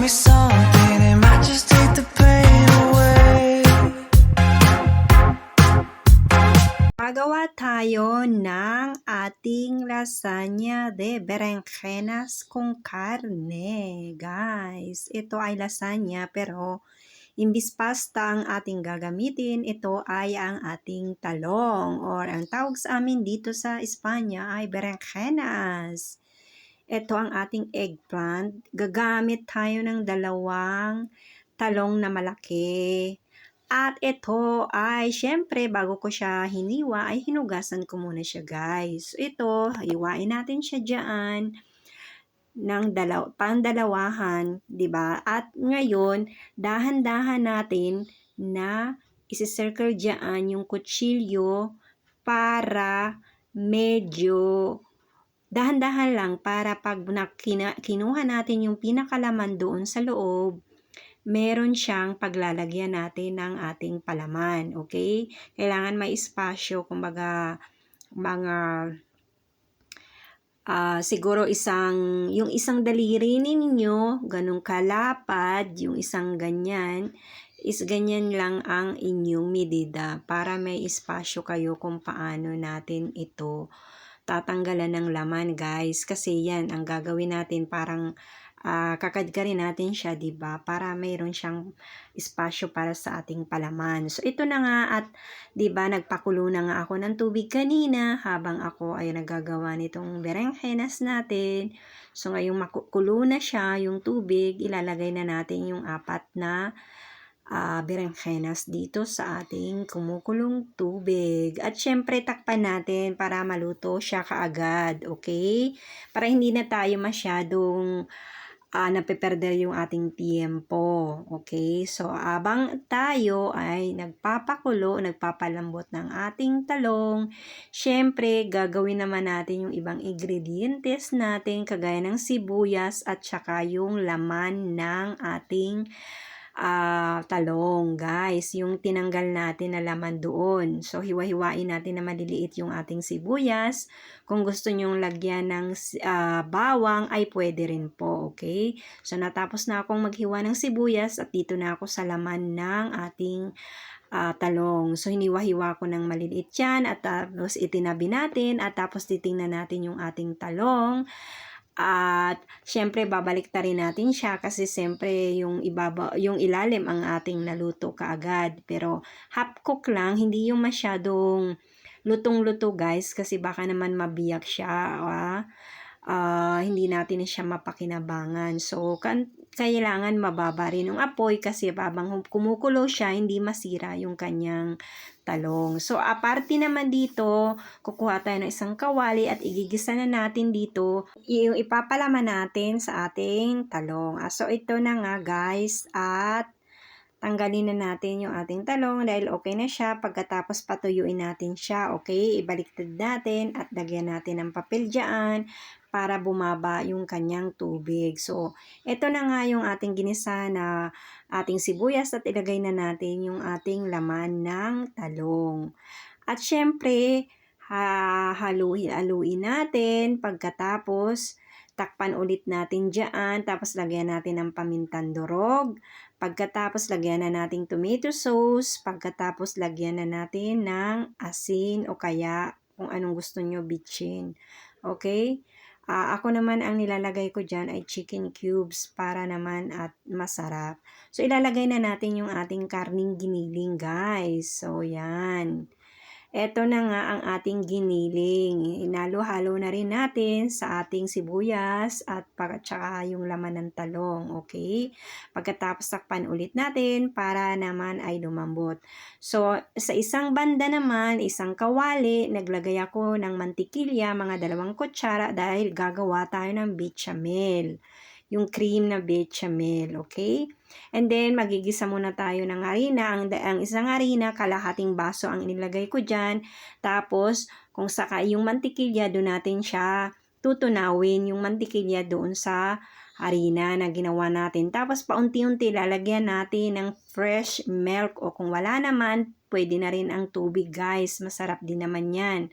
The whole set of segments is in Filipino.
me something, it might just take the pain away. Gagawa tayo ng ating lasagna de berenjenas con carne. Guys, ito ay lasagna pero imbis pasta ang ating gagamitin, ito ay ang ating talong or ang tawag sa amin dito sa Espanya ay berenjenas. Ito ang ating eggplant. Gagamit tayo ng dalawang talong na malaki. At ito ay, syempre, bago ko siya hiniwa, ay hinugasan ko muna siya, guys. So, ito, hiwain natin siya dyan ng pandalawahan, di ba? At ngayon, dahan-dahan natin na isi-circle dyan yung kutsilyo para medyo dahan-dahan lang para pag kinuha natin yung pinakalaman doon sa loob, meron siyang paglalagyan natin ng ating palaman, okay? Kailangan may espasyo, kumbaga, mga, siguro yung isang daliri ninyo, ganun kalapad, yung isang ganyan, is ganyan lang ang inyong medida para may espasyo kayo kung paano natin ito tatanggalan ng laman, guys. Kasi yan, ang gagawin natin parang kakadkarin natin siya, 'di ba? Para mayroon siyang espasyo para sa ating palaman. So ito na nga at 'di ba nagpakulo na nga ako ng tubig kanina habang ako ay nagagawa nitong berenjenas natin. So ngayong makukulo na siya yung tubig, ilalagay na natin yung apat na berenjenas dito sa ating kumukulong tubig. At syempre, takpan natin para maluto siya kaagad, okay? Para hindi na tayo masyadong napeperder yung ating tiempo, okay? So, abang tayo ay nagpapakulo, nagpapalambot ng ating talong, syempre, gagawin naman natin yung ibang ingredientes natin, kagaya ng sibuyas at saka yung laman ng ating talong, guys, yung tinanggal natin na laman doon. So, hiwa-hiwain natin na maliliit yung ating sibuyas. Kung gusto nyong lagyan ng bawang, ay pwede rin po, okay? So, natapos na akong maghiwa ng sibuyas at dito na ako sa laman ng ating talong. So, hiniwa-hiwa ko ng maliliit yan at tapos itinabi natin at tapos titingnan natin yung ating talong. At syempre babalik ta rin natin siya kasi syempre yung ilalim ang ating naluto kaagad. Pero half cook lang, hindi yung masyadong lutong-luto, guys, kasi baka naman mabiyak siya. Hindi natin siya mapakinabangan. So kailangan mababa rin yung apoy kasi habang kumukulo siya, hindi masira yung kanyang talong. So, aparte naman dito, kukuha tayo ng isang kawali at igigisa na natin dito yung ipapalaman natin sa ating talong. So, ito na nga, guys, at tanggalin na natin yung ating talong dahil okay na siya. Pagkatapos patuyuin natin siya, okay? Ibaliktad natin at lagyan natin ng papel dyan para bumaba yung kanyang tubig. So, ito na nga yung ating ginisa na ating sibuyas at ilagay na natin yung ating laman ng talong. At syempre, haluin natin. Pagkatapos, takpan ulit natin dyan. Tapos, lagyan natin ng pamintang durog. Pagkatapos, lagyan na natin tomato sauce. Pagkatapos, lagyan na natin ng asin o kaya kung anong gusto nyo bitchin. Okay? Ako naman ang nilalagay ko dyan ay chicken cubes para naman at masarap. So, ilalagay na natin yung ating karning giniling, guys. So, yan. Ito na nga ang ating giniling. Hinalo-halo na rin natin sa ating sibuyas at saka yung laman ng talong. Okay? Pagkatapos takpan ulit natin para naman ay lumambot. So, sa isang banda naman, isang kawali, naglagay ako ng mantikilya, mga 2 kutsara dahil gagawa tayo ng bechamel. Yung cream na bechamel, okay? And then, magigisa muna tayo ng harina. Ang isang harina, kalahating baso ang inilagay ko dyan. Tapos, kung saka yung mantikilya, doon natin siya tutunawin yung mantikilya doon sa harina na ginawa natin. Tapos, paunti-unti lalagyan natin ng fresh milk o kung wala naman, pwede na rin ang tubig, guys. Masarap din naman yan.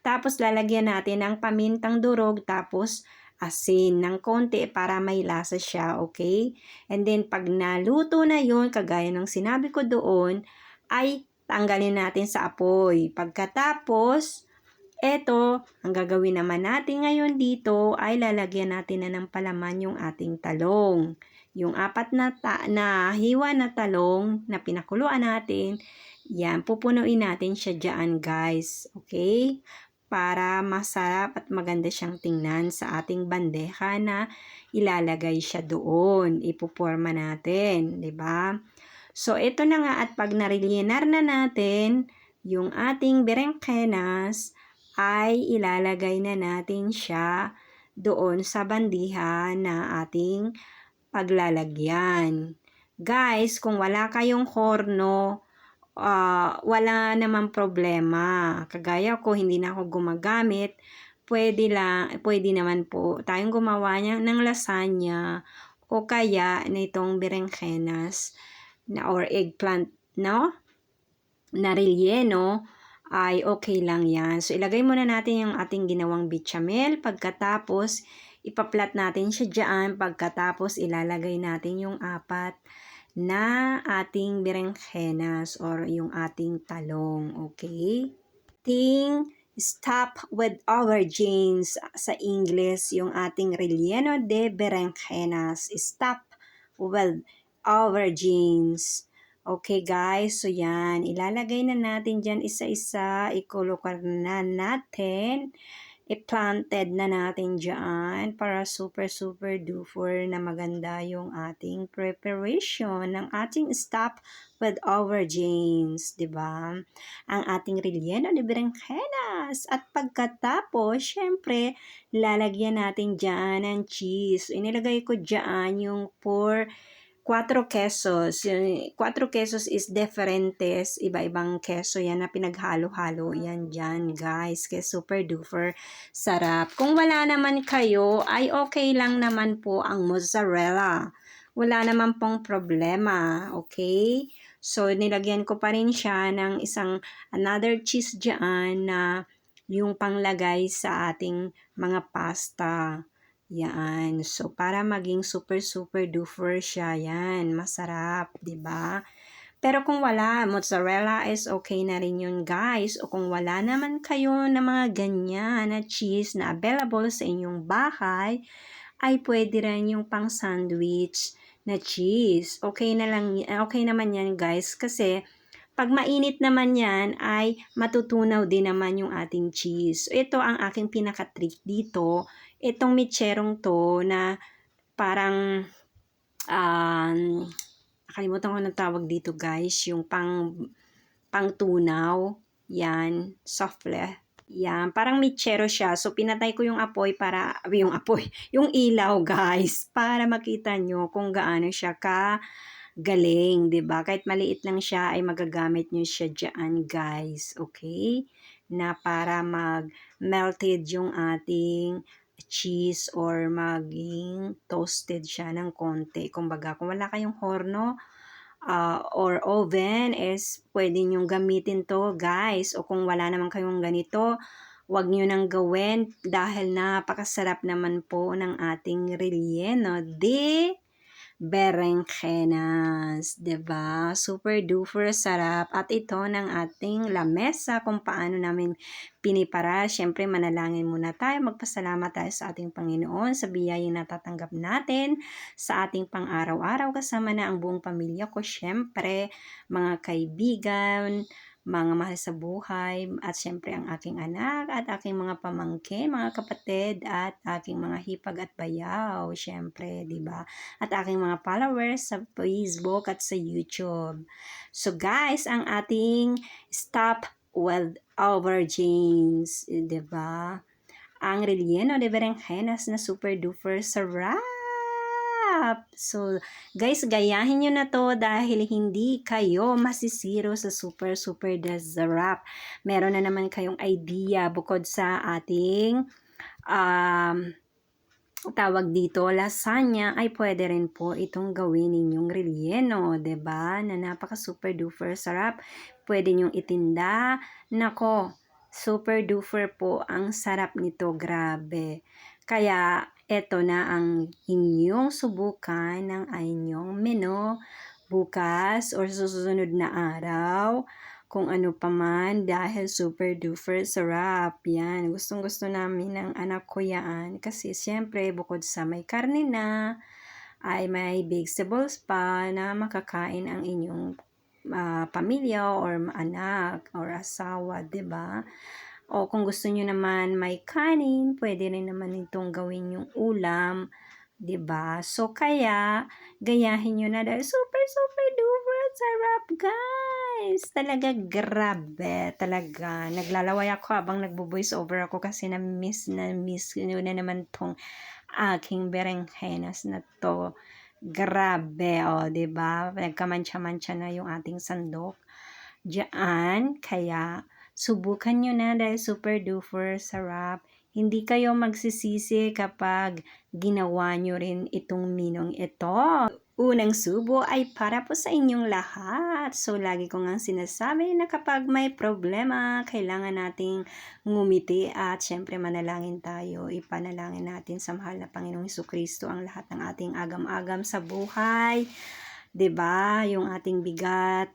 Tapos, lalagyan natin ng pamintang durog. Tapos, asin ng konti para may lasa siya, okay? And then, pag naluto na yun, kagaya ng sinabi ko doon, ay tanggalin natin sa apoy. Pagkatapos, eto, ang gagawin naman natin ngayon dito ay lalagyan natin na ng palaman yung ating talong. Yung apat na hiwa na talong na pinakuluan natin, yan, pupunuin natin siya dyan, guys. Okay? Para masarap at maganda siyang tingnan sa ating bandeja na ilalagay siya doon. Ipuporma natin, 'di ba? So, ito na nga at pag narelienar na natin yung ating berenjenas, ay ilalagay na natin siya doon sa bandeja na ating paglalagyan. Guys, kung wala kayong horno, wala namang problema. Kagaya ko, hindi na ako gumagamit. Pwede naman po tayong gumawa ng lasagna o kaya nitong berenjenas or eggplant, no? Na relleno ay okay lang yan. So, ilagay muna natin yung ating ginawang bechamel. Pagkatapos, ipaplat natin siya dyan. Pagkatapos, ilalagay natin yung apat na ating berenjenas or yung ating talong, okay? Stop with aubergines sa English, yung ating relleno de berenjenas. Stop with aubergines. Okay guys, so yan, ilalagay na natin dyan isa-isa, ikulukar na natin. I-planted na natin dyan para super duper na maganda yung ating preparation ng ating stop with aubergines, di ba? Ang ating relleno de berenjenas. At pagkatapos, syempre, lalagyan natin dyan ng cheese. Inilagay ko dyan yung 4 quesos. Yung 4 quesos is differentes. Iba-ibang keso yan na pinaghalo-halo. Yan dyan, guys. Kaya super duper sarap. Kung wala naman kayo, ay okay lang naman po ang mozzarella. Wala naman pong problema. Okay? So, nilagyan ko pa rin siya ng another cheese dyan na yung panglagay sa ating mga pasta. Yan. So, para maging super duper siya. Yan. Masarap. 'Di ba? Pero kung wala, mozzarella is okay na rin yun, guys. O kung wala naman kayo na mga ganyan na cheese na available sa inyong bahay, ay pwede rin yung pang sandwich na cheese. Okay naman yan, guys. Kasi, pag mainit naman yan, ay matutunaw din naman yung ating cheese. So, ito ang aking pinaka-trick dito. Itong mecherong to na parang nakalimutan ko ng tawag dito, guys, yung pang-tunaw, yan, souffle. Yan, parang mechero siya. So, pinatay ko yung yung ilaw, guys, para makita nyo kung gaano siya galing, 'di ba? Kahit maliit lang siya ay magagamit niyo siya diyan, guys. Okay? Na para mag-melted yung ating cheese or maging toasted siya ng konti. Kumbaga, kung wala kayong horno or oven, is pwede nyo gamitin to, guys. O kung wala naman kayong ganito, wag nyo nang gawin dahil napakasarap naman po ng ating relleno de berenjenas, 'di ba? Super duper sarap. At ito ng ating lamesa kung paano namin pinipara. Siyempre, manalangin muna tayo. Magpasalamat tayo sa ating Panginoon sa biyayang natatanggap natin sa ating pang-araw-araw kasama na ang buong pamilya ko. Siyempre, mga kaibigan, mga mahal sa buhay, at syempre ang aking anak at aking mga pamangkin, mga kapatid, at aking mga hipag at bayaw, syempre, 'di ba? At aking mga followers sa Facebook at sa YouTube. So guys, ang ating stop with aubergines, 'di ba? Ang relleno de berenjenas na super duper sarap. So, guys, gayahin nyo na to dahil hindi kayo masisiro sa super sarap. Meron na naman kayong idea bukod sa ating tawag dito, lasagna, ay pwede rin po itong gawin ninyong relleno, 'di ba? Na napaka super duper sarap. Pwede nyong itinda. Nako, super duper po ang sarap nito, grabe. Kaya Ito na ang inyong subukan ng inyong menu bukas or susunod na araw. Kung ano pa man dahil super duper sarap. Yan, gustong gusto namin ng anak ko yan. Kasi siyempre bukod sa may karne na, ay may vegetables pa na makakain ang inyong pamilya or anak or asawa, 'di ba? O kung gusto niyo naman may kanin, pwede rin naman itong gawin yung ulam, 'di ba? So kaya gayahin niyo na dahil super super duper sarap, guys. Talaga grabe, talaga. Naglalaway ako habang nagbo-voice over ako kasi na-miss ko na naman tong aking berenjenas na to. Grabe, oh, 'di ba? Nagkamantsa-mantsa na yung ating sandok. Diyan, kaya subukan nyo na dahil super duper sarap. Hindi kayo magsisisi kapag ginawa nyo rin itong minong ito. Unang subo ay para po sa inyong lahat. So, lagi ko nga sinasabi na kapag may problema, kailangan nating ngumiti at syempre manalangin tayo. Ipanalangin natin sa mahal na Panginoong Jesucristo ang lahat ng ating agam-agam sa buhay. 'Di ba? Yung ating bigat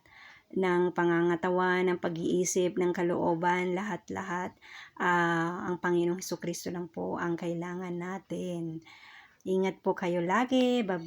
ng pangangatawan, ng pag-iisip, ng kalooban, lahat-lahat. Ang Panginoong Jesucristo lang po ang kailangan natin. Ingat po kayo lagi. Bye-bye.